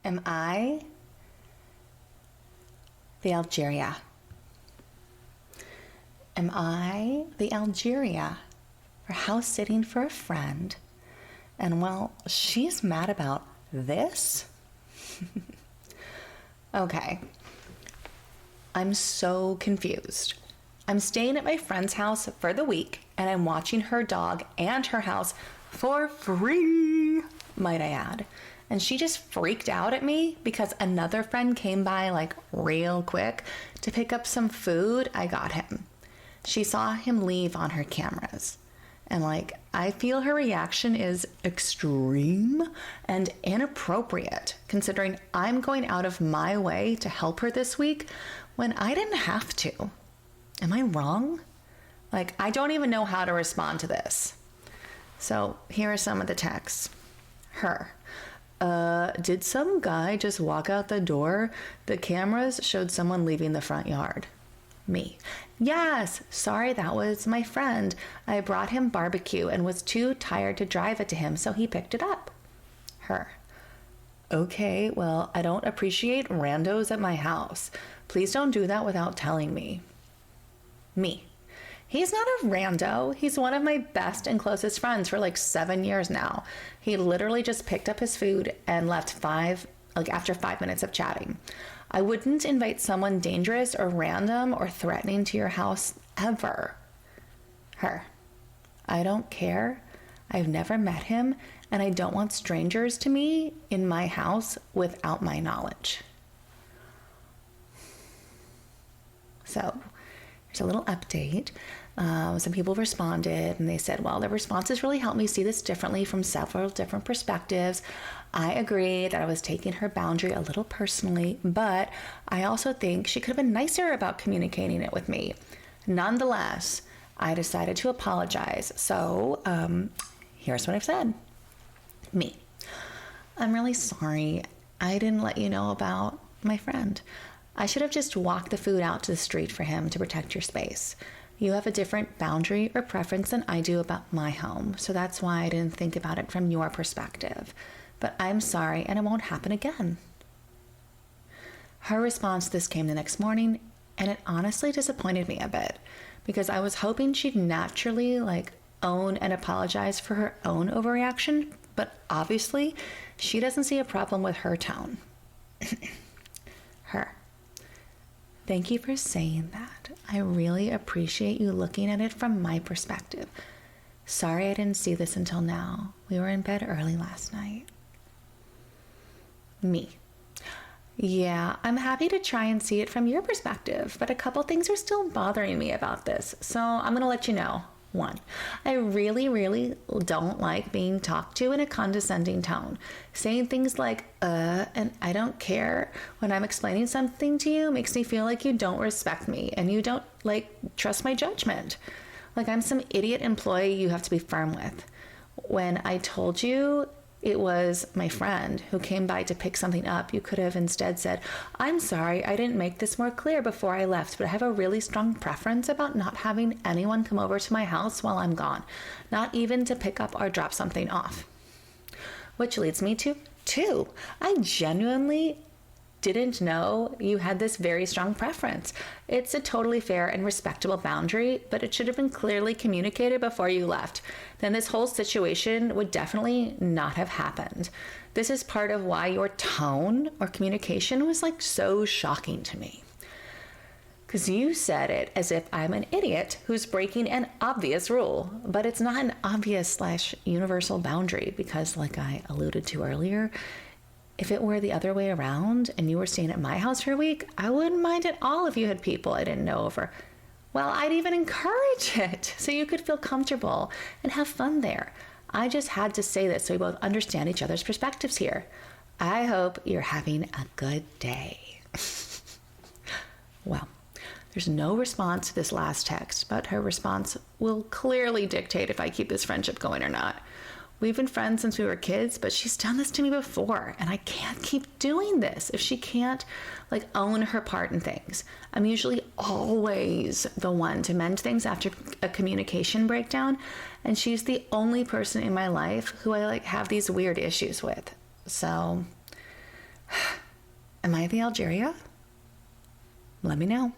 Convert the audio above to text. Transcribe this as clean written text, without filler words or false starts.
Am I the Algeria? Am I the Algeria for house sitting for a friend? And well, she's mad about this? Okay. I'm so confused. I'm staying at my friend's house for the week and I'm watching her dog and her house for free, might I add. And she just freaked out at me because another friend came by like real quick to pick up some food I got him. She saw him leave on her cameras. And like, I feel her reaction is extreme and inappropriate considering I'm going out of my way to help her this week when I didn't have to. Am I wrong? Like, I don't even know how to respond to this. So here are some of the texts. Her. Did some guy just walk out the door? The cameras showed someone leaving the front yard. Me. Yes, sorry, that was my friend. I brought him barbecue and was too tired to drive it to him, so he picked it up. Her. Okay, well, I don't appreciate randos at my house. Please don't do that without telling me. Me. He's not a rando. He's one of my best and closest friends for like 7 years now. He literally just picked up his food and left after 5 minutes of chatting. I wouldn't invite someone dangerous or random or threatening to your house ever. Her. I don't care. I've never met him and I don't want strangers to me in my house without my knowledge. So, here's a little update. Some people responded and they said, well, their responses really helped me see this differently from several different perspectives. I agree that I was taking her boundary a little personally, but I also think she could have been nicer about communicating it with me. Nonetheless, I decided to apologize. So here's what I've said. Me. I'm really sorry. I didn't let you know about my friend. I should have just walked the food out to the street for him to protect your space. You have a different boundary or preference than I do about my home, so that's why I didn't think about it from your perspective. But I'm sorry, and it won't happen again. Her response to this came the next morning, and it honestly disappointed me a bit, because I was hoping she'd naturally, own and apologize for her own overreaction, but obviously, she doesn't see a problem with her tone. Her. Thank you for saying that. I really appreciate you looking at it from my perspective. Sorry I didn't see this until now. We were in bed early last night. Me. Yeah, I'm happy to try and see it from your perspective, but a couple things are still bothering me about this, so I'm going to let you know. 1, I really, really don't like being talked to in a condescending tone. Saying things like, and I don't care when I'm explaining something to you makes me feel like you don't respect me and you don't, trust my judgment. Like I'm some idiot employee you have to be firm with. When I told you it was my friend who came by to pick something up, you could have instead said, I'm sorry, I didn't make this more clear before I left, but I have a really strong preference about not having anyone come over to my house while I'm gone, not even to pick up or drop something off. Which leads me to 2. I genuinely didn't know you had this very strong preference. It's a totally fair and respectable boundary, but it should have been clearly communicated before you left. Then this whole situation would definitely not have happened. This is part of why your tone or communication was so shocking to me. Because you said it as if I'm an idiot who's breaking an obvious rule, but it's not an obvious / universal boundary because like I alluded to earlier, if it were the other way around and you were staying at my house for a week, I wouldn't mind at all if you had people I didn't know over. Well, I'd even encourage it so you could feel comfortable and have fun there. I just had to say this so we both understand each other's perspectives here. I hope you're having a good day. Well, there's no response to this last text, but her response will clearly dictate if I keep this friendship going or not. We've been friends since we were kids, but she's done this to me before, and I can't keep doing this if she can't, own her part in things. I'm usually always the one to mend things after a communication breakdown, and she's the only person in my life who I, have these weird issues with. So, Am I the Algeria? Let me know.